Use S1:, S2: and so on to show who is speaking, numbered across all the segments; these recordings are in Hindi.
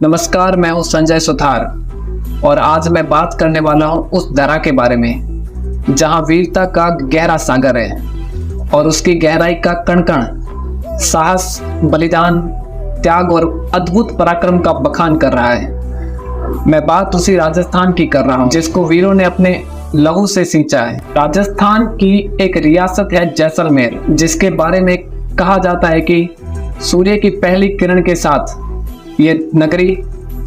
S1: नमस्कार, मैं हूं संजय सुथार और आज मैं बात करने वाला हूं उस धरा के बारे में जहां वीरता का गहरा सागर है और उसकी गहराई का कण कण साहस, बलिदान, त्याग और अद्भुत पराक्रम का बखान कर रहा है। मैं बात उसी राजस्थान की कर रहा हूं जिसको वीरों ने अपने लहू से सींचा है। राजस्थान की एक रियासत है जैसलमेर, जिसके बारे में कहा जाता है कि सूर्य की पहली किरण के साथ ये नगरी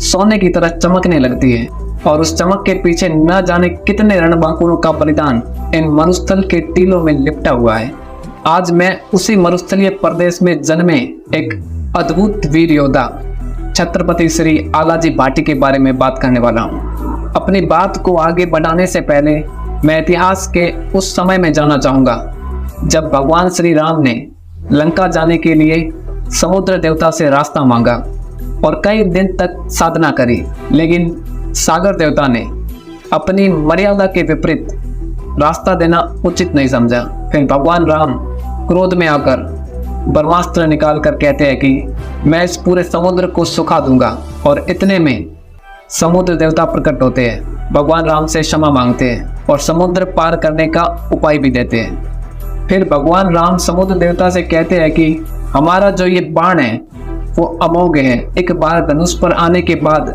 S1: सोने की तरह चमकने लगती है और उस चमक के पीछे न जाने कितने रणबांकुरों का बलिदान इन मरुस्थल के टीलों में लिपटा हुआ है। आज मैं उसी मरुस्थलीय प्रदेश में जन्मे एक अद्भुत वीर योद्धा छत्रपति श्री आलाजी भाटी के बारे में बात करने वाला हूँ। अपनी बात को आगे बढ़ाने से पहले मैं इतिहास के उस समय में जाना चाहूँगा जब भगवान श्री राम ने लंका जाने के लिए समुद्र देवता से रास्ता मांगा और कई दिन तक साधना करी, लेकिन सागर देवता ने अपनी मर्यादा के विपरीत रास्ता देना उचित नहीं समझा। फिर भगवान राम क्रोध में आकर ब्रह्मास्त्र निकाल कर कहते हैं कि मैं इस पूरे समुद्र को सुखा दूंगा, और इतने में समुद्र देवता प्रकट होते हैं, भगवान राम से क्षमा मांगते हैं और समुद्र पार करने का उपाय भी देते हैं। फिर भगवान राम समुद्र देवता से कहते हैं कि हमारा जो ये बाण है वो अमोघ है, एक बार धनुष पर आने के बाद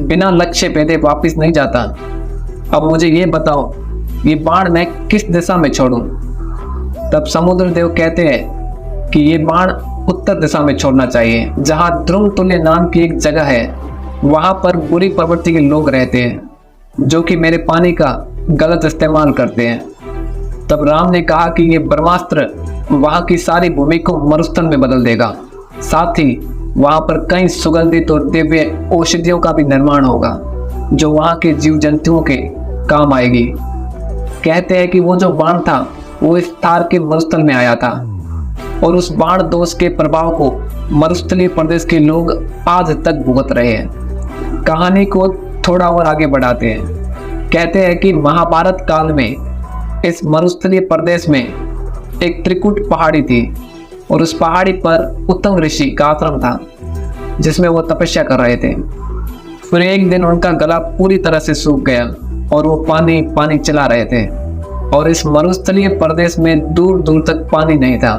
S1: बिना लक्ष्य भेदे वापस नहीं जाता। अब मुझे ये बताओ, ये बाण मैं किस दिशा में छोड़ूं? तब समुद्र देव कहते हैं कि ये बाण उत्तर दिशा में छोड़ना चाहिए, जहां ध्रुव तुल्य नाम की एक जगह है। वहां पर बुरी प्रवृत्ति के लोग रहते हैं जो कि मेरे पानी का गलत इस्तेमाल करते हैं। तब राम ने कहा कि ये ब्रह्मास्त्र वहां की सारी भूमि को मरुस्थल में बदल देगा, साथ ही वहां पर कई सुगंधित और दिव्य औषधियों का भी निर्माण होगा जो वहां के जीव जंतुओं के काम आएगी। कहते हैं कि वो जो बाण था वो इस थार के मरुस्थल में आया था और उस बाण दोष के प्रभाव को मरुस्थलीय प्रदेश के लोग आज तक भुगत रहे हैं। कहानी को थोड़ा और आगे बढ़ाते हैं। कहते हैं कि महाभारत काल में इस मरुस्थलीय प्रदेश में एक त्रिकुट पहाड़ी थी और उस पहाड़ी पर उत्तम ऋषि का आश्रम था जिसमें वो तपस्या कर रहे थे। फिर एक दिन उनका गला पूरी तरह से सूख गया और वो पानी पानी चला रहे थे और इस मरुस्थलीय प्रदेश में दूर दूर तक पानी नहीं था।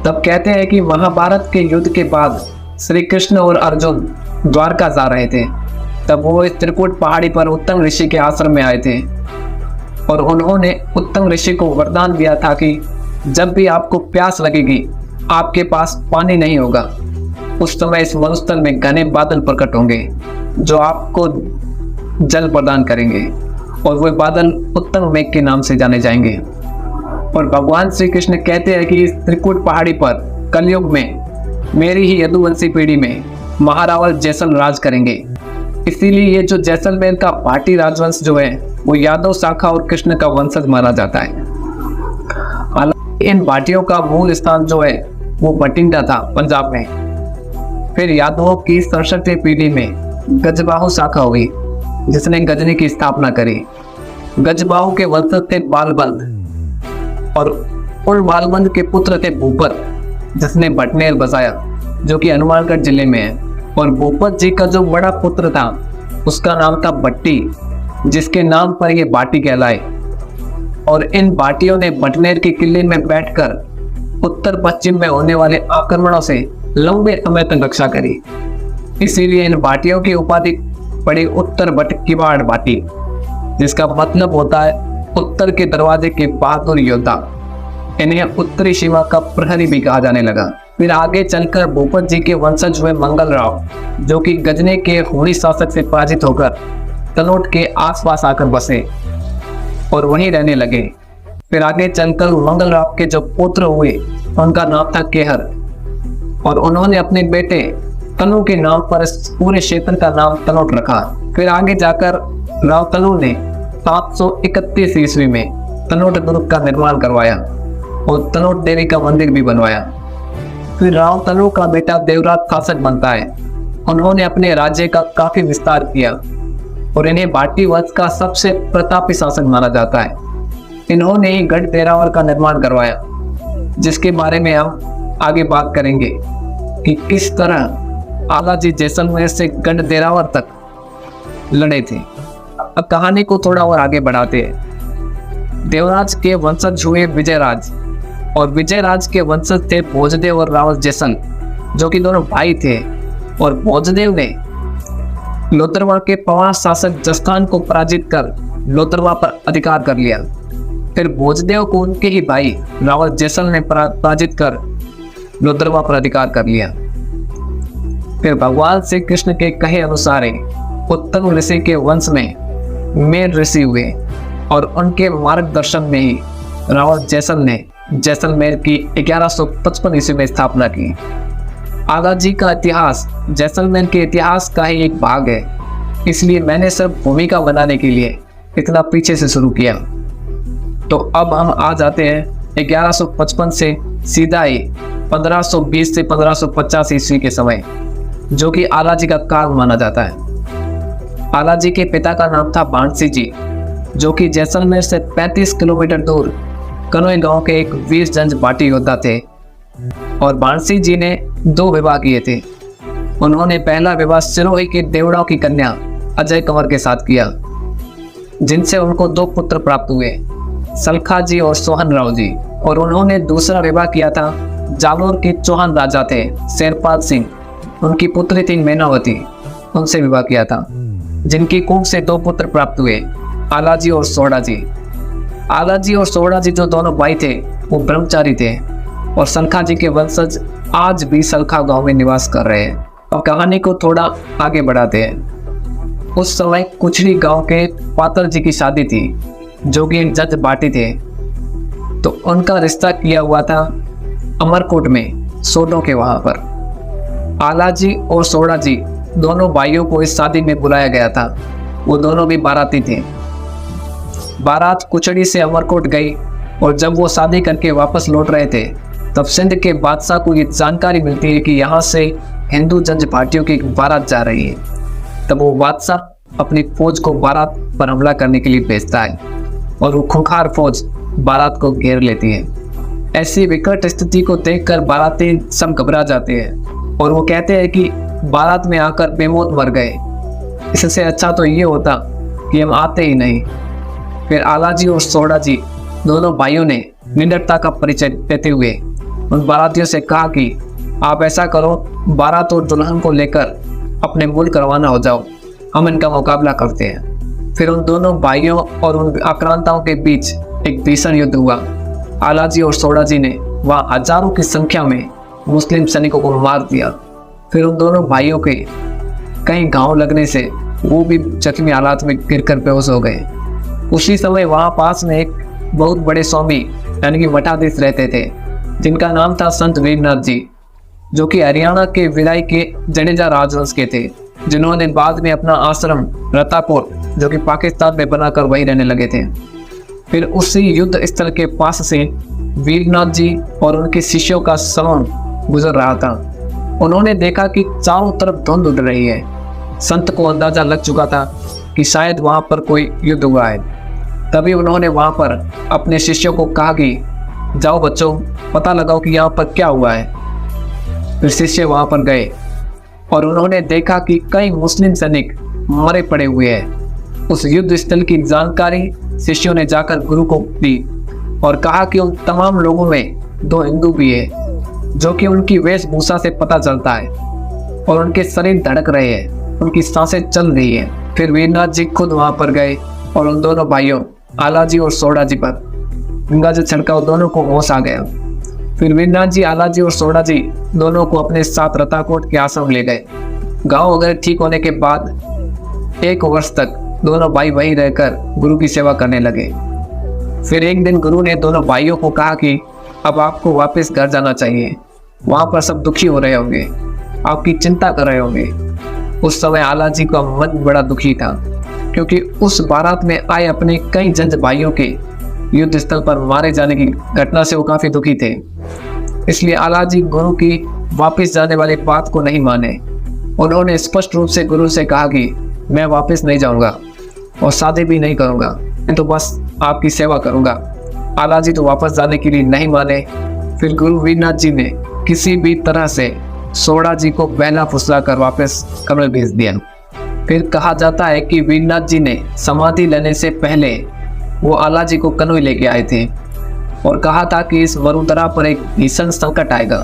S1: तब कहते हैं कि महाभारत के युद्ध के बाद श्री कृष्ण और अर्जुन द्वारका जा रहे थे। तब वो इस त्रिकुट पहाड़ी पर उत्तम ऋषि के आश्रम में आए थे और उन्होंने उत्तम ऋषि को वरदान दिया था कि जब भी आपको प्यास लगेगी, आपके पास पानी नहीं होगा, उस समय इस मरुस्थल में घने बादल प्रकट होंगे जो आपको जल प्रदान करेंगे और वो बादल उत्तम मेघ के नाम से जाने जाएंगे। और भगवान श्री कृष्ण कहते हैं कि इस त्रिकुट पहाड़ी पर कलयुग में मेरी ही यदुवंशी पीढ़ी में महारावल जैसल राज करेंगे। इसीलिए ये जो जैसलमेर का भाटी राजवंश जो है वो यादव शाखा और कृष्ण का वंशज माना जाता है। इन भाटियों का मूल स्थान जो है वो बठिंडा था, पंजाब में। फिर यादवों की 67वीं पीढ़ी में गजबाहु शाखा हुई जिसने गजनी की स्थापना करी। गजबाहु के वंशज थे बालबंद और उन बालबंद के पुत्र थे भूपत जिसने भटनेर बसाया जो कि हनुमानगढ़ जिले में है। और भूपत जी का जो बड़ा पुत्र था उसका नाम था भट्टी, जिसके नाम पर ये भाटी कहलाए। और इन भाटियों ने भटनेर के किले में बैठकर उत्तर पश्चिम में होने वाले आक्रमणों से लंबे समय तक रक्षा करी। इसीलिए इन भाटियों की उपाधि पड़ी उत्तर भट किवाड़ भाटी, जिसका मतलब होता है उत्तर के दरवाजे के बहादुर योद्धा। इन्हें उत्तरी सीमा का प्रहरी भी कहा जाने लगा। फिर आगे चलकर भूपत जी के वंशज हुए मंगलराव, जो कि गजनी के हुणी शासक से पराजित होकर तनोट के आसपास आकर बसे और वहीं रहने लगे। फिर आगे चलकर मंगलराव के जो पुत्र हुए उनका नाम था केहर और उन्होंने अपने बेटे तनु के नाम पर इस पूरे क्षेत्र का नाम तनोट रखा। फिर आगे जाकर राव तनु ने 731 ईस्वी में तनोट दुर्ग का निर्माण करवाया और तनोट देवी का मंदिर भी बनवाया। फिर राव तनु का बेटा देवराज शासक बनता है। उन्होंने अपने राज्य का काफी विस्तार किया और इन्हें भाटी वंश का सबसे प्रतापी शासक माना जाता है। इन्होंने ही गढ़ तेरावर का निर्माण करवाया, जिसके बारे में हम आगे बात करेंगे कि किस तरह आला जी जैसलमेर से गढ़देरावर तक लड़े थे। अब कहानी को थोड़ा और आगे बढ़ाते हैं। देवराज के वंशज हुए विजयराज, और विजयराज के वंशज थे भोजदेव और रावल जैसन, जो कि दोनों भाई थे। और भोजदेव ने लोथरवा के पवार शासक जस्तान को पराजित कर लोथरवा पर अधिकार कर लिया। फिर भोजदेव को उनके ही भाई रावल जैसल ने पराजित कर लोथरवा पर अधिकार कर लिया। फिर भगवान श्री कृष्ण के कहे अनुसार उत्तम ऋषि के वंश में मेर ऋषि हुए, और उनके मार्गदर्शन में ही रावल जैसल ने जैसलमेर की 1155 ईस्वी में स्थापना की। आला जी का इतिहास जैसलमेर के इतिहास का ही एक भाग है, इसलिए मैंने सब भूमिका बनाने के लिए इतना पीछे से शुरू किया। तो अब हम आ जाते हैं 1155 से सीधा ही 1520 से 1550 ईस्वी के समय, जो कि आला जी का काल माना जाता है। आला जी के पिता का नाम था बाणसी जी, जो कि जैसलमेर से 35 किलोमीटर दूर कनोई गांव के एक वीर जंज बाटी योद्धा थे। और बाणसी जी ने 2 विवाह किए थे। उन्होंने पहला विवाह सिरोही के देवड़ाओं की कन्या अजय कंवर के साथ किया, जिनसे उनको 2 पुत्र प्राप्त हुए, सलखा जी और सोहन राव जी। और उन्होंने दूसरा विवाह किया था जालोर के चौहान राजा थे शेरपाल सिंह, उनकी पुत्री थी मैनावती, उनसे विवाह किया था, जिनकी कुंभ से 2 पुत्र प्राप्त हुए, आला जी और सोहड़ा जी। आला जी और सोहड़ा जी जो दोनों भाई थे वो ब्रह्मचारी थे, और सलखा जी के वंशज आज भी सलखा गांव में निवास कर रहे हैं। अब कहानी को थोड़ा आगे बढ़ाते हैं। उस समय कुचड़ी गांव के पातर जी की शादी थी, जो कि एक जज बाटी थे। तो उनका रिश्ता किया हुआ था अमरकोट में सोडों के वहां पर। आला जी और सोहड़ा जी दोनों भाइयों को इस शादी में बुलाया गया था। वो दोनों भी बाराती थे। बारात कुचड़ी से अमरकोट गई, और जब वो शादी करके वापस लौट रहे थे, तब सिंध के बादशाह को ये जानकारी मिलती है कि यहाँ से हिंदू जंज पार्टियों की एक बारात जा रही है। तब वो बादशाह अपनी फौज को बारात पर हमला करने के लिए भेजता है, और वो खूंखार फौज बारात को घेर लेती है। ऐसी विकट स्थिति को देखकर बाराती सब घबरा जाते हैं, और वो कहते हैं कि बारात में आकर बेमौत मर गए, इससे अच्छा तो ये होता कि हम आते ही नहीं। फिर आला जी और सोहड़ा जी दोनों भाइयों ने निडरता का परिचय देते हुए उन बारातियों से कहा कि आप ऐसा करो, बारात और दुल्हन को लेकर अपने मुल्क रवाना हो जाओ, हम इनका मुकाबला करते हैं। फिर उन दोनों भाइयों और उन आक्रांताओं के बीच एक भीषण युद्ध हुआ। आला जी और सोहड़ा जी ने वहाँ हजारों की संख्या में मुस्लिम सैनिकों को मार दिया। फिर उन दोनों भाइयों के कई घाव लगने से वो भी जख्मी हालात में गिरकर बेहोश हो गए। उसी समय वहाँ पास में एक बहुत बड़े स्वामी यानी कि मठाधीश रहते थे, जिनका नाम था संत वीरनाथ जी, जो कि हरियाणा के विराई के जडेजा राजवंश के थे, जिन्होंने बाद में अपना आश्रम रताकोट जो कि पाकिस्तान में बनाकर वहीं रहने लगे थे। फिर उसी युद्ध स्थल के पास से वीरनाथ जी और उनके शिष्यों का समूह गुजर रहा था। उन्होंने देखा कि चारों तरफ धुंध उड़ रही है। संत को अंदाजा लग चुका था कि शायद वहां पर कोई युद्ध हुआ है। तभी उन्होंने वहां पर अपने शिष्यों को कहा कि जाओ बच्चों, पता लगाओ कि यहाँ पर क्या हुआ है। फिर शिष्य वहां पर गए और उन्होंने देखा कि कई मुस्लिम सैनिक मरे पड़े हुए हैं। उस युद्ध स्थल की जानकारी शिष्यों ने जाकर गुरु को दी और कहा कि उन तमाम लोगों में 2 हिंदू भी है, जो कि उनकी वेशभूषा से पता चलता है, और उनके शरीर धड़क रहे हैं, उनकी सांसें चल रही हैं। फिर वीरनाथ जी खुद वहां पर गए और उन दोनों भाइयों आला जी और सोहड़ा जी पर गंगा जल छिड़का, दोनों को होश आ गया। फिर वीरनाथ जी, आला जी और सोहड़ा जी दोनों को अपने साथ रताकोट के आश्रम ले गए। गाँव वगैरह ठीक होने के बाद 1 वर्ष तक दोनों भाई वहीं रहकर गुरु की सेवा करने लगे। फिर एक दिन गुरु ने दोनों भाइयों को कहा कि अब आपको वापस घर जाना चाहिए, वहां पर सब दुखी हो रहे होंगे, आपकी चिंता कर रहे होंगे। उस समय आला जी का मन बड़ा दुखी था, क्योंकि उस बारात में आए अपने कई जंज भाइयों के युद्ध स्थल पर मारे जाने की घटना से वो काफी दुखी थे। इसलिए आला जी गुरु की वापस जाने वाली बात को नहीं माने। उन्होंने स्पष्ट रूप से गुरु से कहा कि मैं वापस नहीं जाऊंगा और शादी भी नहीं करूंगा, मैं तो बस आपकी सेवा करूंगा। आला जी तो वापस जाने के लिए नहीं माने। फिर गुरु वीरनाथ जी ने किसी भी तरह से सोडा जी को बहला फुसला कर वापस कमरे भेज दिया। फिर कहा जाता है कि वीरनाथ जी ने समाधि लेने से पहले वो आला जी को कनोई लेके आए थे और कहा था कि इस वरुंधरा पर एक भीषण संकट आएगा,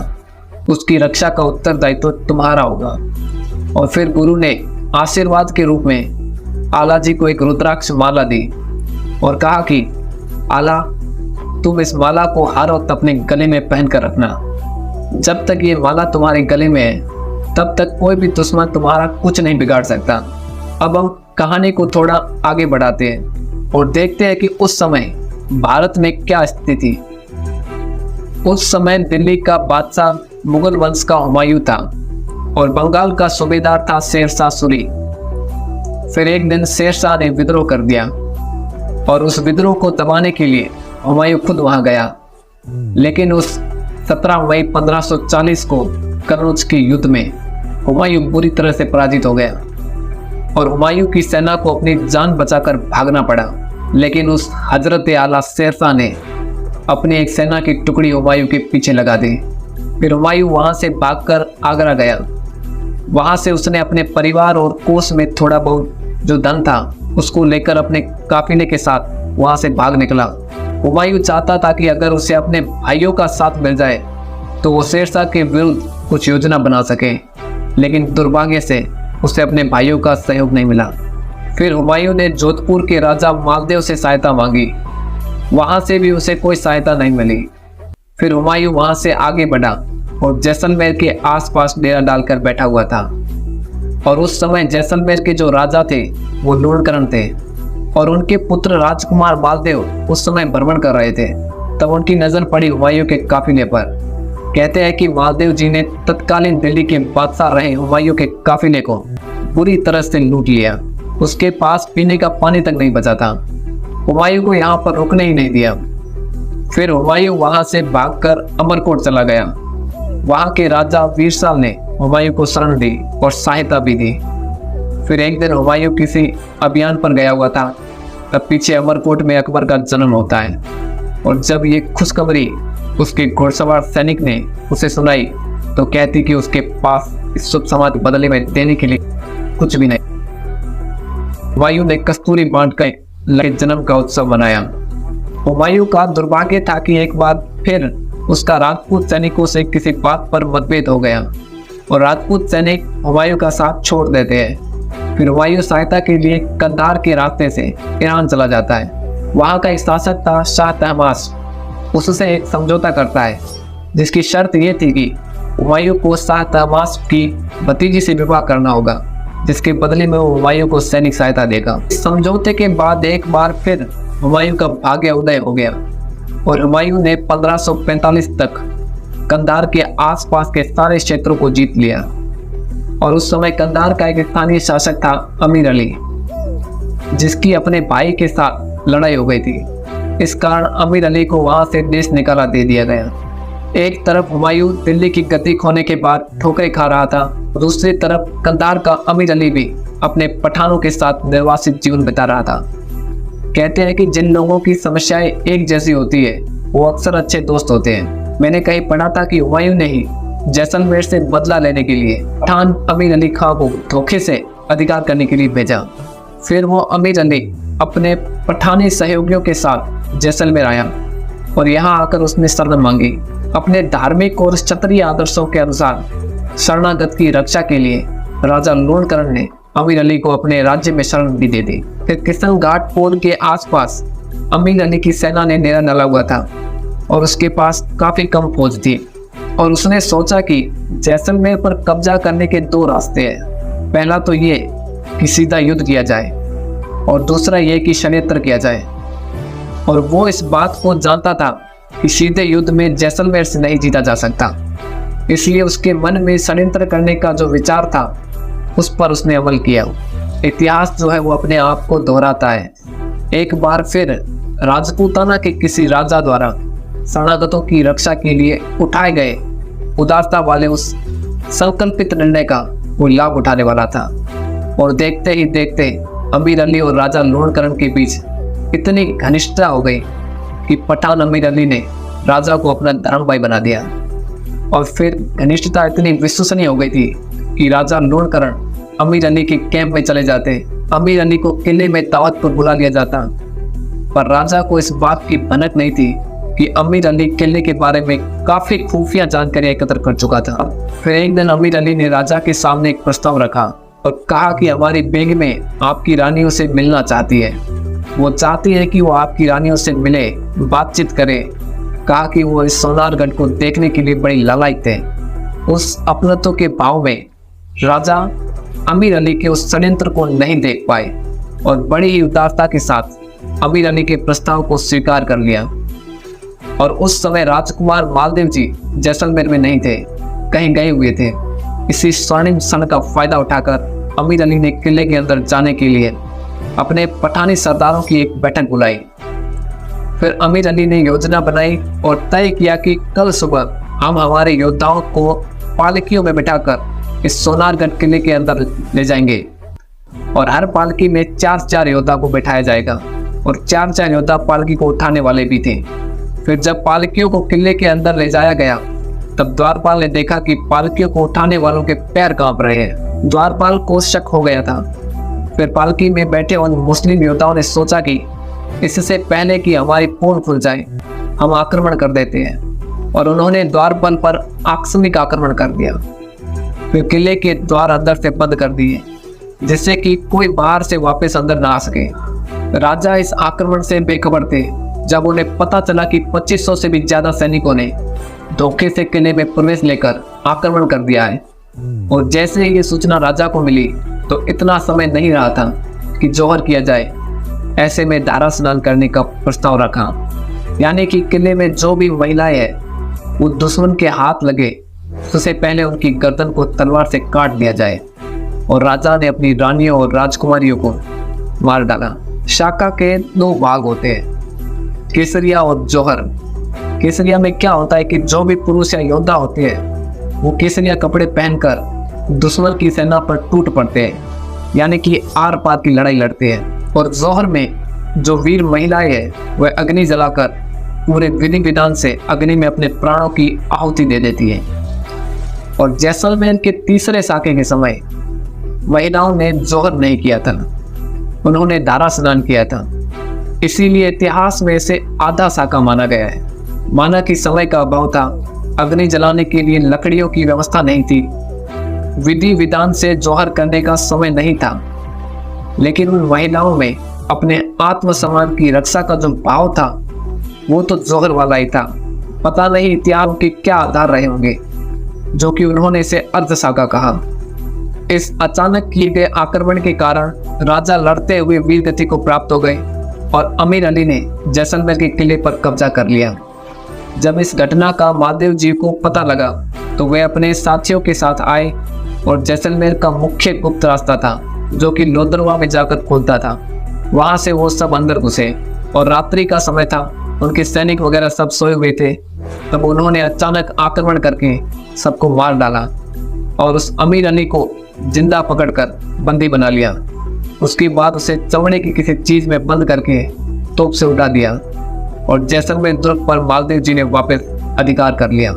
S1: उसकी रक्षा का उत्तरदायित्व तुम्हारा होगा। और फिर गुरु ने आशीर्वाद के रूप में आला जी को एक रुद्राक्ष माला दी और कहा कि आला, तुम इस माला को हर वक्त अपने गले में पहन कर रखना। जब तक ये माला तुम्हारे गले में है तब तक कोई भी दुश्मन तुम्हारा कुछ नहीं बिगाड़ सकता। अब हम कहानी को थोड़ा आगे बढ़ाते हैं और देखते हैं कि उस समय भारत में क्या स्थिति थी। उस समय दिल्ली का बादशाह मुगल वंश का हुमायूं था और बंगाल का सूबेदार था शेरशाह सूरी। फिर एक दिन शेरशाह ने विद्रोह कर दिया और उस विद्रोह को दबाने के लिए हुमायूं खुद वहां गया। लेकिन उस 17 मई 1540 को कन्नौज के युद्ध में हुमायूं बुरी तरह से पराजित हो गया और हुमायूं की सेना को अपनी जान बचाकर भागना पड़ा। लेकिन उस हजरत आला शेरशाह ने अपनी एक सेना की टुकड़ी हुमायूं के पीछे लगा दी। फिर हुमायूं वहां से भागकर आगरा गया। वहां से उसने अपने परिवार और कोष में थोड़ा बहुत जो धन था उसको लेकर अपने काफिले के साथ वहां से भाग निकला। हुमायूं चाहता था कि अगर उसे अपने भाइयों का साथ मिल जाए तो वो शेरशाह के विरुद्ध कुछ योजना बना सके, लेकिन दुर्भाग्य से उसे अपने भाइयों का सहयोग नहीं मिला। फिर हुमायूं ने जोधपुर के राजा मालदेव से सहायता मांगी, वहां से भी उसे कोई सहायता नहीं मिली। फिर हुमायूं वहां से आगे बढ़ा और जैसलमेर के आसपास डेरा डालकर बैठा हुआ था। और उस समय जैसलमेर के जो राजा थे वो लूणकरण थे और उनके पुत्र राजकुमार मालदेव उस समय भ्रमण कर रहे थे। तब उनकी नजर पड़ी हुमायूं के काफिले पर। कहते हैं कि मालदेव जी ने तत्कालीन दिल्ली के बादशाह रहे हुमायूं के काफिले को बुरी तरह से लूट लिया। उसके पास पीने का पानी तक नहीं बचा था। हुमायूं को यहाँ पर रुकने ही नहीं दिया। फिर हुमायूं वहां से भागकर अमरकोट चला गया। वहां के राजा वीरसाल ने हुमायूं को शरण दी और सहायता भी दी। फिर एक दिन हुमायूं किसी अभियान पर गया हुआ था, तब पीछे अमरकोट में अकबर का जन्म होता है। और जब ये खुशखबरी उसके घुड़सवार सैनिक ने उसे सुनाई तो कहती कि उसके पास इस शुभ समाचार बदले में देने के लिए कुछ भी नहीं। हुमायूं ने कस्तूरी बांट कर जन्म का उत्सव मनाया। हुमायूं का दुर्भाग्य था कि एक बार फिर उसका राजपूत सैनिकों से किसी बात पर मतभेद हो गया और राजपूत सैनिक हुमायूं का साथ छोड़ देते हैं। फिर हुमायूं सहायता के लिए कंधार के रास्ते से ईरान चला जाता है। वहां का एक शासक था शाह तहमास, उससे एक समझौता करता है जिसकी शर्त यह थी कि हुमायूं को शाह तहमास की भतीजी से विवाह करना होगा, जिसके बदले में वो हुमायूं को सैनिक सहायता देगा। इस समझौते के बाद एक बार फिर हुमायूं का भाग्य उदय हो गया और हुमायूं ने 1545 तक कंधार के आसपास के सारे क्षेत्रों को जीत लिया। और उस समय कंधार का एक स्थानीय शासक था अमीर अली, जिसकी अपने भाई के साथ लड़ाई हो गई थी। इस कारण अमीर अली को वहां से देश निकाला दे दिया गया। एक तरफ हुमायूं दिल्ली की गद्दी खोने के बाद ठोकरें खा रहा था, दूसरी तरफ कंधार का अमीर अली भी अपने पठानों के साथ निर्वासित जीवन बिता रहा था। कहते हैं कि जिन लोगों की समस्याएं एक जैसी होती है वो अक्सर अच्छे दोस्त होते हैं। मैंने कहीं पढ़ा था कि हुमायूं ने ही जैसलमेर से बदला लेने के लिए पठान अमीर अली खां को धोखे से अधिकार करने के लिए भेजा। फिर वो अमीर अली अपने पठानी सहयोगियों के साथ जैसलमेर आया और यहाँ आकर उसने शरण मांगी। अपने धार्मिक और क्षत्रिय आदर्शों के अनुसार शरणागत की रक्षा के लिए राजा लूणकरण ने अमीर अली को अपने राज्य में शरण भी दे दी। फिर किशन घाट पोल के आसपास अमीर अली की सेना ने डेरा डाला हुआ था और उसके पास काफी कम फौज थी और उसने सोचा कि जैसलमेर पर कब्जा करने के दो रास्ते हैं। पहला तो ये कि सीधा युद्ध किया जाए और दूसरा ये कि षड्यंत्र किया जाए। और वो इस बात को जानता था कि सीधे युद्ध में जैसलमेर से नहीं जीता जा सकता, इसलिए उसके मन में षड्यंत्र करने का जो विचार था उस पर उसने अमल किया। इतिहास जो है वो अपने आप को दोहराता है। एक बार फिर राजपूताना के किसी राजा द्वारा शरणागतों की रक्षा के लिए उठाए गए उदारता वाले उस संकल्पित निर्णय का वो लाभ उठाने वाला था। और देखते ही देखते अमीर अली और राजा लूणकरण के बीच इतनी घनिष्ठता हो गई कि पठान अमीर अली ने राजा को अपना धर्म भाई बना दिया। और फिर घनिष्ठता इतनी विश्वसनीय हो गई थी कि राजा लूणकरण अमीर अली के कैंप में चले जाते। अमीर अली को किले में दावत पर बुला लिया जाता, पर राजा को इस बात की भनक नहीं थी कि अमीर अली किले के बारे में काफी खुफिया जानकारी एकत्र कर चुका था। फिर एक दिन अमीर अली ने राजा के सामने एक प्रस्ताव रखा और कहा कि हमारी बेगमें आपकी रानियों से मिलना चाहती है। वो चाहती है कि वो आपकी रानियों से मिले, बातचीत करे। कहा कि वो इस सोनारगढ़ को देखने के लिए बड़ी लालायित थे। उस अपनत्व के भाव में राजा अमीर अली के उस षड्यंत्र को नहीं देख पाए और बड़ी ही उदारता के साथ अमीर अली के प्रस्ताव को स्वीकार कर लिया। और उस समय राजकुमार मालदेव जी जैसलमेर में नहीं थे, कहीं गए हुए थे। इसी स्वर्णिम क्षण का फायदा उठाकर अमीर अली ने किले के अंदर जाने के लिए अपने पठानी सरदारों की एक बैठक बुलाई। फिर अमीर अली ने योजना बनाई और तय किया कि कल सुबह हम हमारे योद्धाओं को पालकियों में बिठाकर इस सोनारगढ़ किले के अंदर ले जाएंगे और हर पालकी में 4-4 योद्धा को बैठाया जाएगा और 4-4 योद्धा पालकी को उठाने वाले भी थे। फिर जब पालकियों को किले के अंदर ले जाया गया तब द्वारपाल ने देखा कि पालकियों को उठाने वालों के पैर कांप रहे हैं। द्वारपाल को शक हो गया था। फिर पालकी में बैठे उन मुस्लिम योद्धाओं ने सोचा कि इससे पहले कि हमारी पोल खुल जाए हम आक्रमण कर देते हैं, और उन्होंने द्वारपाल पर आकस्मिक आक्रमण कर दिया। फिर किले के द्वार अंदर से बंद कर दिए जिससे कि कोई बाहर से वापस अंदर ना आ सके। राजा इस आक्रमण से बेखबर थे जब उन्हें पता चला कि 2500 से भी ज्यादा सैनिकों ने धोखे से किले में प्रवेश लेकर आक्रमण कर दिया है। और जैसे ही ये सूचना राजा को मिली तो इतना समय नहीं रहा था कि जौहर किया जाए। ऐसे में धारा स्नान करने का प्रस्ताव रखा, यानी कि किले में जो भी महिलाएं हैं वो दुश्मन के हाथ लगे उससे पहले उनकी गर्दन को तलवार से काट दिया जाए। और राजा ने अपनी रानियों और राजकुमारियों को मार डाला। शाका के 2 भाग होते हैं, केसरिया और जौहर। केसरिया में क्या होता है कि जो भी पुरुष या योद्धा होते हैं वो केसरिया कपड़े पहनकर दुश्मन की सेना पर टूट पड़ते हैं, यानी कि आर पार की लड़ाई लड़ते हैं। और जौहर में जो वीर महिलाएं हैं वह अग्नि जलाकर पूरे विधि विधान से अग्नि में अपने प्राणों की आहुति दे देती है। और जैसलमेर के तीसरे साके के समय महिलाओं ने जौहर नहीं किया था, उन्होंने धारा स्नान किया था। इसीलिए इतिहास में इसे आधा साका माना गया है। माना कि समय का अभाव था, अग्नि जलाने के लिए लकड़ियों की व्यवस्था नहीं थी, विधि विधान से जौहर करने का समय नहीं था। लेकिन उन महिलाओं में अपने आत्मसम्मान की रक्षा का जो भाव था वो तो जौहर वाला ही था। पता नहीं इतिहास के क्या आधार रहे होंगे जो कि उन्होंने इसे अर्धसाका कहा। इस अचानक किए गए आक्रमण के कारण राजा लड़ते हुए वीरगति को प्राप्त हो गए और अमीर अली ने जैसलमेर के किले पर कब्जा कर लिया। जब इस घटना का मालदेव जी को पता लगा तो वे अपने साथियों के साथ आए और जैसलमेर का मुख्य गुप्त रास्ता था जो कि लोदरवा में जाकर खुलता था, वहां से वो सब अंदर घुसे। और रात्रि का समय था, उनके सैनिक वगैरह सब सोए हुए थे। तब उन्होंने अचानक आक्रमण करके सबको मार डाला और उस अमीर अली को जिंदा पकड़कर बंदी बना लिया। उसके बाद उसे चमड़े की किसी चीज में बंद करके तोप से उड़ा दिया और जैसलमेर दुर्ग पर मालदेव जी ने वापस अधिकार कर लिया।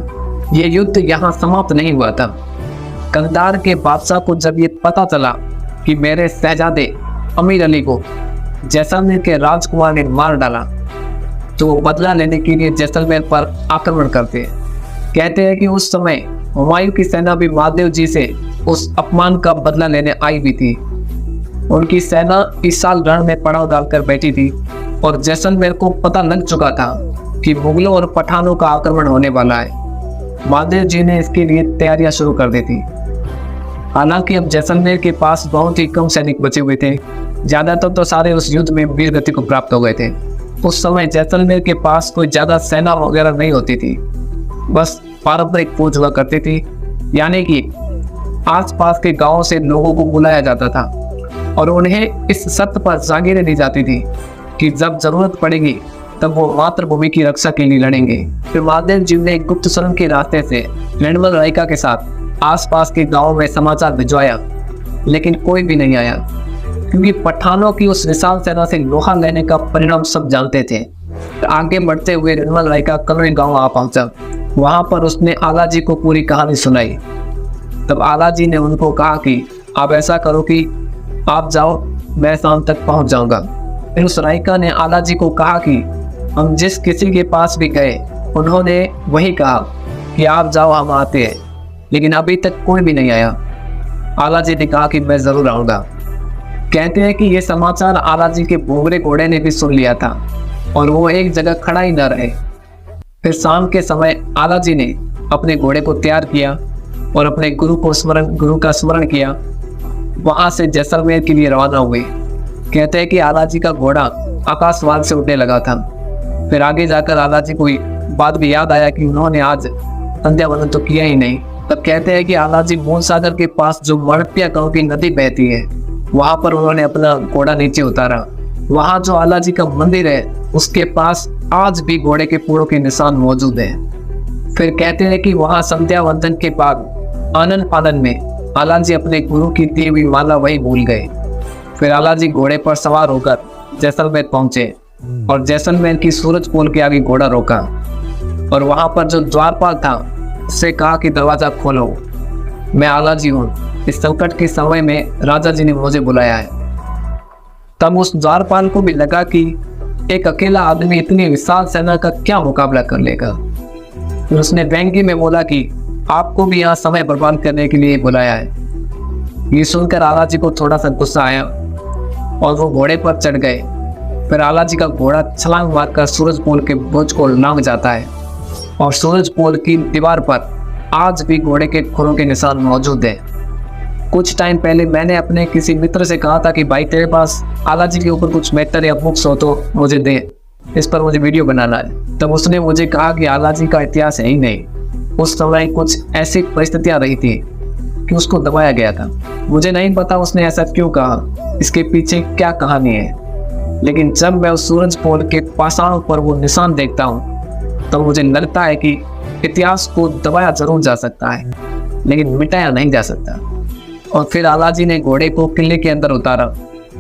S1: यह युद्ध यहाँ समाप्त नहीं हुआ था। कंधार के बादशाह को जब ये पता चला कि मेरे शहजादे अमीर अली को जैसलमेर के राजकुमार ने मार डाला तो वो बदला लेने के लिए जैसलमेर पर आक्रमण करते हैं। कहते हैं कि उस समय हुमायूं की सेना भी मालदेव जी से उस अपमान का बदला लेने आई भी थी। उनकी सेना इस साल रण में पड़ाव डालकर बैठी थी और जैसलमेर को पता लग चुका था कि मुगलों और पठानों का आक्रमण होने वाला है। मालदेव जी ने इसके लिए तैयारियां शुरू कर दी थी। हालांकि अब जैसलमेर के पास बहुत ही कम सैनिक बचे हुए थे, ज्यादातर तो सारे उस युद्ध में वीरगति को प्राप्त हो गए थे। उस समय जैसलमेर के पास कोई ज्यादा सेना वगैरह नहीं होती थी, बस पारंपरिक फौज हुआ करती थी, यानी कि आसपास के गांवों से लोगों को बुलाया जाता था और उन्हें इस शर्त पर जागीरें दी जाती थी कि जब जरूरत पड़ेगी तब वो मातृभूमि की रक्षा के लिए लड़ेंगे। फिर मालदेव जी ने गुप्त सुरंग के रास्ते से निर्मल रायका के साथ आसपास के गांवों में समाचार भिजवाया, लेकिन कोई भी नहीं आया क्योंकि पठानों की उस विशाल सेना से लोहा लेने का परिणाम सब जानते थे। आगे बढ़ते हुए निर्मल राय का कलवे गांव आ पहुंचा। वहां पर उसने आला जी को पूरी कहानी सुनाई। तब आला जी ने उनको कहा कि आप ऐसा करो कि आप जाओ, मैं शाम तक पहुंच जाऊंगा। फिर उस रायका ने आला जी को कहा कि हम जिस किसी के पास भी गए उन्होंने वही कहा कि आप जाओ, हम आते हैं, लेकिन अभी तक कोई भी नहीं आया। आला जी ने कहा कि मैं ज़रूर आऊँगा। कहते हैं कि ये समाचार आला जी के बोगरे घोड़े ने भी सुन लिया था और वो एक जगह खड़ा ही न रहे। फिर शाम के समय आला जी ने अपने घोड़े को तैयार किया और अपने गुरु का स्मरण किया। वहाँ से जैसलमेर के लिए रवाना हुए। कहते हैं कि आला जी का घोड़ा आकाशवान से उड़ने लगा था। फिर आगे जाकर आला जी को बाद भी याद आया कि उन्होंने आज संध्या वंदन तो किया ही नहीं। तब कहते हैं कि आला जी मूल सागर के पास जो मड़पिया गांव की नदी बहती है, वहां पर उन्होंने अपना घोड़ा नीचे उतारा। वहां जो आला जी का मंदिर है उसके पास आज भी घोड़े के पूरों के निशान मौजूद हैं। फिर कहते हैं कि वहां संध्या वंदन के बाद आनंद फानन में आला जी अपने गुरु की दी हुई माला वही भूल गए। फिर आला जी घोड़े पर सवार होकर जैसलमेर पहुंचे और जैसलमेर की सूरज पोल के आगे घोड़ा रोका और वहां पर जो द्वारपाल था उससे कहा कि दरवाजा खोलो, मैं आला जी हूँ, इस संकट के समय में राजा जी ने मुझे बुलाया है। तब उस द्वारपाल को भी लगा कि एक अकेला आदमी इतनी विशाल सेना का क्या मुकाबला कर लेगा। फिर उसने व्यंग्य में बोला कि आपको भी यहाँ समय बर्बाद करने के लिए बुलाया है। ये सुनकर आला जी को थोड़ा सा गुस्सा आया और वो घोड़े पर चढ़ गए। फिर आला जी का घोड़ा छलांग मारकर सूरज पोल के बुर्ज को लांघ जाता है और सूरज पोल की दीवार पर आज भी घोड़े के खुरों के निशान मौजूद हैं। कुछ टाइम पहले मैंने अपने किसी मित्र से कहा था कि भाई तेरे पास आला जी के ऊपर कुछ मैटर या बुक्स हो तो मुझे दे, इस पर मुझे वीडियो बनाना है। तब उसने मुझे कहा कि आला जी का इतिहास है ही नहीं, उस समय कुछ ऐसी परिस्थितियां रही थी कि उसको दबाया गया था। मुझे नहीं पता उसने ऐसा क्यों कहा, इसके पीछे क्या कहानी है, लेकिन जब मैं उस सूरज पोल के पासाओं पर वो निशान देखता हूँ तो मुझे लगता है कि इतिहास को दबाया जरूर जा सकता है लेकिन मिटाया नहीं जा सकता। और फिर आला जी ने घोड़े को किले के अंदर उतारा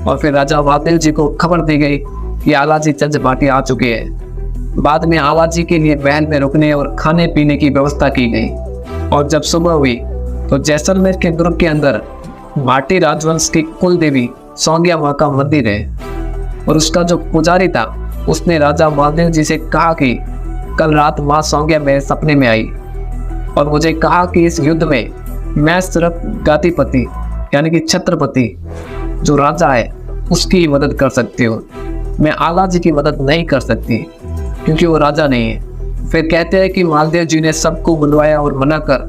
S1: और फिर राजा वादिल जी को खबर दी गई कि आला जी चंद भाटी आ चुके हैं। बाद में आला जी के लिए महल में रुकने और खाने पीने की व्यवस्था की गई और जब सुबह हुई तो जैसलमेर के दुर्ग के अंदर भाटी राजवंश की कुल देवी सौंगिया माँ का मंदिर है और उसका जो पुजारी था उसने राजा वादिल जी से कहा कि कल रात माँ सौंगिया मेरे सपने में आई और मुझे कहा कि इस युद्ध में मैं सिर्फ गादीपति यानी कि छत्रपति जो राजा है उसकी ही मदद कर सकती हूँ, मैं आला जी की मदद नहीं कर सकती क्योंकि वो राजा नहीं है। फिर कहते हैं कि मालदेव जी ने सबको बुलवाया और मना कर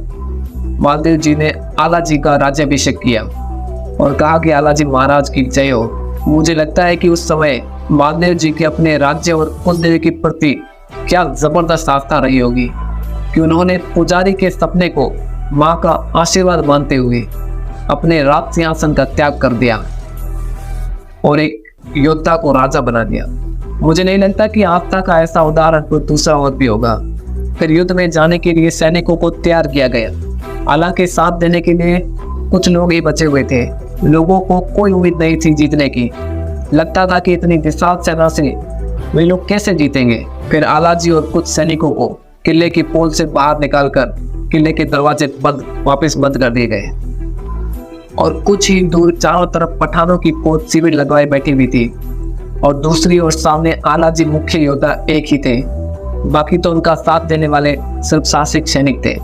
S1: मालदेव जी ने आला जी का राज्याभिषेक किया और कहा कि आला जी महाराज की जय हो। मुझे लगता है कि उस समय मालदेव जी के अपने राज्य और कुलदेवी के प्रति क्या जबरदस्त आस्था रही होगी कि उन्होंने पुजारी के सपने को माँ का आशीर्वाद मानते हुए अपने राज सिंहासन का त्याग कर दिया और एक योद्धा को राजा बना दिया। मुझे नहीं लगता कि आस्था का ऐसा उदाहरण कोई दूसरा और भी होगा। फिर युद्ध में जाने के लिए सैनिकों को तैयार किया गया। हालांकि साथ देने के लिए कुछ लोग ही बचे हुए थे। लोगों को कोई उम्मीद नहीं थी जीतने की। लगता था कि इतनी विशाल सेना से वे लोग कैसे जीतेंगे। फिर आला जी और कुछ सैनिकों को किले की पोल से बाहर निकालकर किले के दरवाजे वापस बंद कर दिए गए और कुछ ही दूर चारों तरफ पठानों की फौज शिविर लगवाए बैठी हुई थी और दूसरी ओर सामने आला जी मुख्य योद्धा एक ही थे, बाकी तो उनका साथ देने वाले सिर्फ साहसिक सैनिक थे।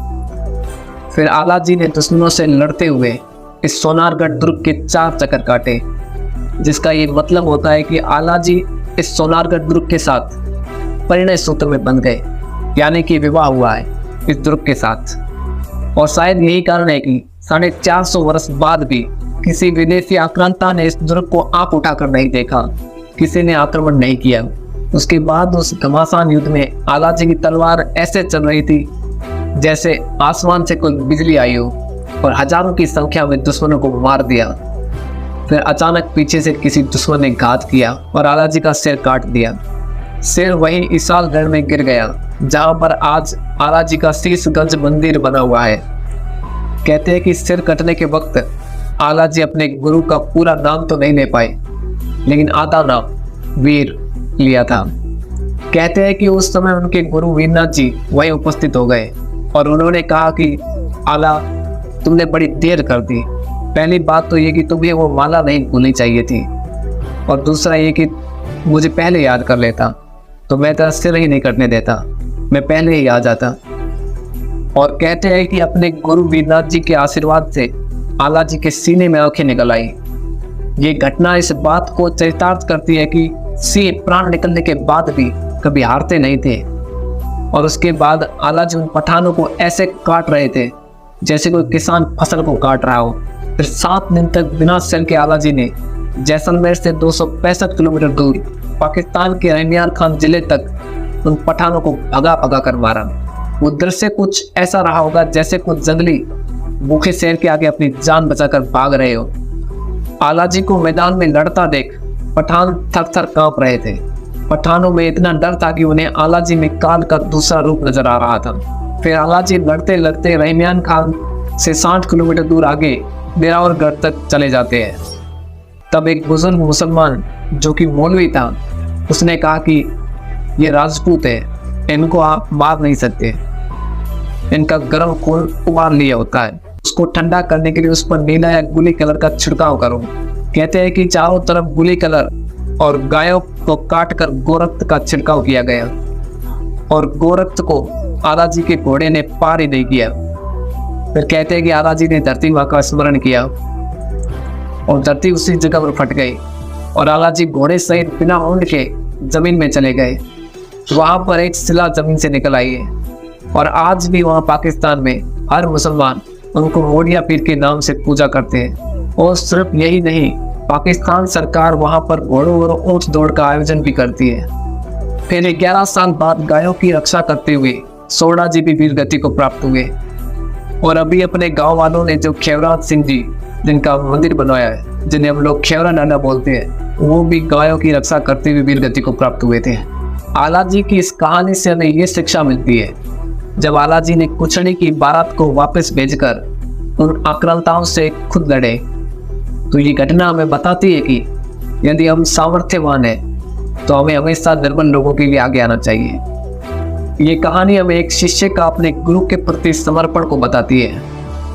S1: फिर आला जी ने दुश्मनों से लड़ते हुए इस सोनारगढ़ दुर्ग के 4 चक्कर काटे, जिसका ये मतलब होता है कि आला जी इस सोनारगढ़ दुर्ग के साथ परिणय सूत्र में बंध गए, यानी कि विवाह हुआ है इस दुर्ग के साथ। और शायद यही कारण है कि 450 वर्ष बाद भी किसी विदेशी आक्रांता ने इस दुर्ग को आंख उठाकर नहीं देखा, किसी ने आक्रमण नहीं किया। उसके बाद उस घमासान युद्ध में आला जी की तलवार ऐसे चल रही थी जैसे आसमान से कोई बिजली आई हो और हजारों की संख्या में दुश्मनों को मार दिया। फिर अचानक पीछे से किसी दुश्मन ने घात किया और आला जी का सिर काट दिया। सिर वहीं इसालगढ़ में गिर गया जहां पर आज आला जी का शीशगंज मंदिर बना हुआ है। कहते हैं कि सिर कटने के वक्त आला जी अपने गुरु का पूरा नाम तो नहीं ले पाए, लेकिन आधा नाम वीर लिया था। कहते हैं कि उस समय उनके गुरु वीरनाथ जी वहीं उपस्थित हो गए और उन्होंने कहा कि आला, तुमने बड़ी देर कर दी। पहली बात तो ये कि तुम्हें वो माला नहीं भूलनी चाहिए थी, और दूसरा ये कि मुझे पहले याद कर लेता तो मैं तेरा सिर ही नहीं कटने देता, मैं पहले ही आ जाता। और कहते हैं कि अपने गुरु वीरनाथ जी के आशीर्वाद से आला जी के सीने में आंखें निकल आई। ये घटना इस बात को चरितार्थ करती है कि सिंह प्राण निकलने के बाद भी कभी हारते नहीं थे। और उसके बाद आला जी उन पठानों को ऐसे काट रहे थे जैसे कोई किसान फसल को काट रहा हो। फिर 7 दिन तक बिना सिर के आला जी ने जैसलमेर से 265 किलोमीटर दूर पाकिस्तान के रैनियार खान जिले तक उन पठानों को भगा भगा कर मारा। वो दृश्य कुछ ऐसा रहा होगा जैसे कुछ जंगली भूखे शेर के आगे अपनी जान बचाकर भाग रहे हो। आला जी को मैदान में लड़ता देख पठान थर थर कांप रहे थे। पठानों में इतना डर था कि उन्हें आला जी में काल का दूसरा रूप नजर आ रहा था। फिर आला जी लड़ते लड़ते रैनियार खान से 60 किलोमीटर दूर आगे देरावरगढ़ तक चले जाते हैं। तब एक बुजुर्ग मुसलमान जो कि मौलवी था, उसने कहा कि ये राजपूत है, इनको आप मार नहीं सकते, इनका गर्म खून उबाल लिया होता है, उसको ठंडा करने के लिए उस पर नीला या गुली कलर का छिड़काव करो। कहते हैं कि चारों तरफ गुली कलर और गायों को काट कर गोरक्त का छिड़काव किया गया, और गोरक्त को आला जी के घोड़े ने पार ही नहीं किया। फिर कहते हैं कि आला जी ने धरती माँ का स्मरण किया और धरती उसी जगह पर फट गई, और आला जी घोड़े सहित बिना ऊंट के जमीन में चले गए। वहां पर एक शिला जमीन से निकल आई है, और आज भी वहां पाकिस्तान में हर मुसलमान उनको मोडिया पीर के नाम से पूजा करते हैं। और सिर्फ यही नहीं, पाकिस्तान सरकार वहां पर घोड़ों और ऊंट दौड़ का आयोजन भी करती है। फिर 11 साल बाद गायों की रक्षा करते हुए सोडा जी भी वीर गति को प्राप्त हुए, और अभी अपने गांव वालों ने जो खेवराज सिंह जी जिनका मंदिर बनवाया है, जिन्हें हम लोग खेवरा नाना बोलते हैं, वो भी गायों की रक्षा करते हुए वीर गति को प्राप्त हुए थे। आला जी की इस कहानी से हमें ये शिक्षा मिलती है, जब आला जी ने कुछड़ी की बारात को वापस भेजकर उन आक्रांताओं से खुद लड़े, तो ये घटना हमें बताती है कि यदि हम सामर्थ्यवान हैं तो हमें हमेशा निर्बल लोगों के लिए आगे आना चाहिए। ये कहानी हमें एक शिष्य का अपने गुरु के प्रति समर्पण को बताती है।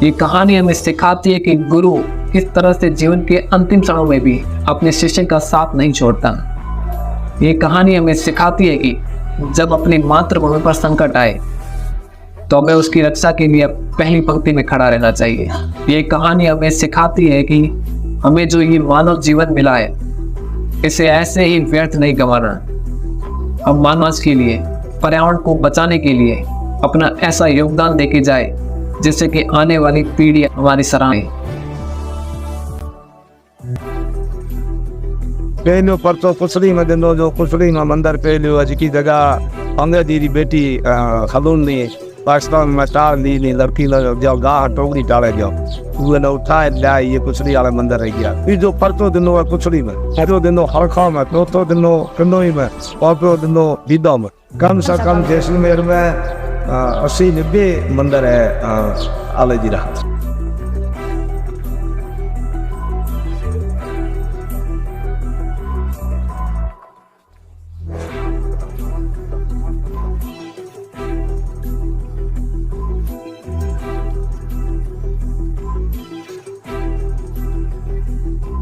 S1: ये कहानी हमें सिखाती है कि गुरु किस तरह से जीवन के अंतिम क्षणों में भी अपने शिष्य का साथ नहीं छोड़ता। ये कहानी हमें सिखाती है कि जब अपनी मातृभूमि पर संकट आए तो हमें उसकी रक्षा के लिए पहली पंक्ति में खड़ा रहना चाहिए। ये कहानी हमें सिखाती है कि हमें जो ये मानव जीवन मिला है, इसे ऐसे ही व्यर्थ नहीं गंवाना। हम मानव के लिए, पर्यावरण को बचाने के लिए अपना ऐसा योगदान देके जाए जिससे कि आने वाली पीढ़ी हमारी सराहे।
S2: पहलो परसों कुसड़ी में दिनों जो कुसड़ी में मंदिर पहलो अज की जगह अंग्रेजी की बेटी खलून ने पाकिस्तान में टाल दी ने लड़की जो गाह टोकरी टाले जो वो ने उठाए लाए ये कुसड़ी वाला मंदिर रह गया। फिर जो परसों दिनों है कुसड़ी में, परसों दिनों हरखा में, चौथों दिनों कन्नौई में, पांचों दिनों बीदा में। कम से कम जैसलमेर में 80-90 मंदिर है आला जी रहा।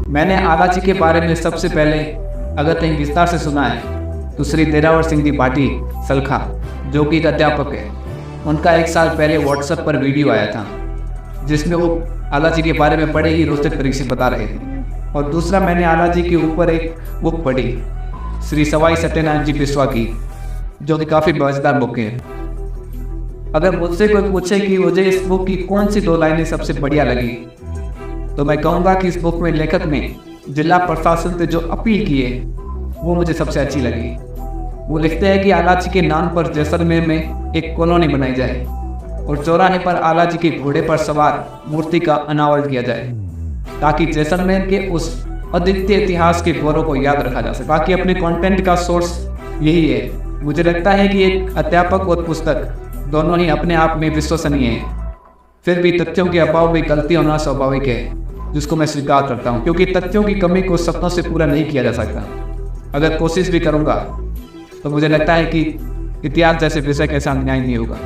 S3: मैंने आला जी के बारे में सबसे पहले अगर कहीं विस्तार से सुना है तो श्री देरावर सिंह जी भाटी सलखा, जो कि एक अध्यापक है, उनका 1 साल पहले व्हाट्सएप पर वीडियो आया था जिसमें वो आला जी के बारे में बड़े ही रोचक तरीके से बता रहे थे। और दूसरा, मैंने आला जी के ऊपर एक बुक पढ़ी श्री सवाई सत्यनारायण जी बिस्वा की, जो कि काफ़ी मजेदार बुक है। अगर मुझसे कोई पूछे कि मुझे इस बुक की कौन सी 2 लाइनें सबसे बढ़िया लगी, तो मैं कहूँगा कि इस बुक में लेखक ने जिला प्रशासन से जो अपील की है वो मुझे सबसे अच्छी लगी। वो लिखते हैं कि आला जी के नाम पर जैसलमेर में एक कॉलोनी बनाई जाए और चौराहे पर आला जी के घोड़े पर सवार मूर्ति का अनावरण किया जाए, ताकि जैसलमेर के उस अद्वितीय इतिहास के गौरव को याद रखा जा सके। बाकी अपने कंटेंट का सोर्स यही है। मुझे लगता है कि एक अध्यापक और पुस्तक दोनों ही अपने आप में विश्वसनीय है, फिर भी तथ्यों के अभाव में गलती होना स्वाभाविक है, जिसको मैं स्वीकार करता हूँ, क्योंकि तथ्यों की कमी को सपनों से पूरा नहीं किया जा सकता। अगर कोशिश भी करूँगा तो मुझे लगता है कि इतिहास जैसे विषय के साथ न्याय नहीं होगा।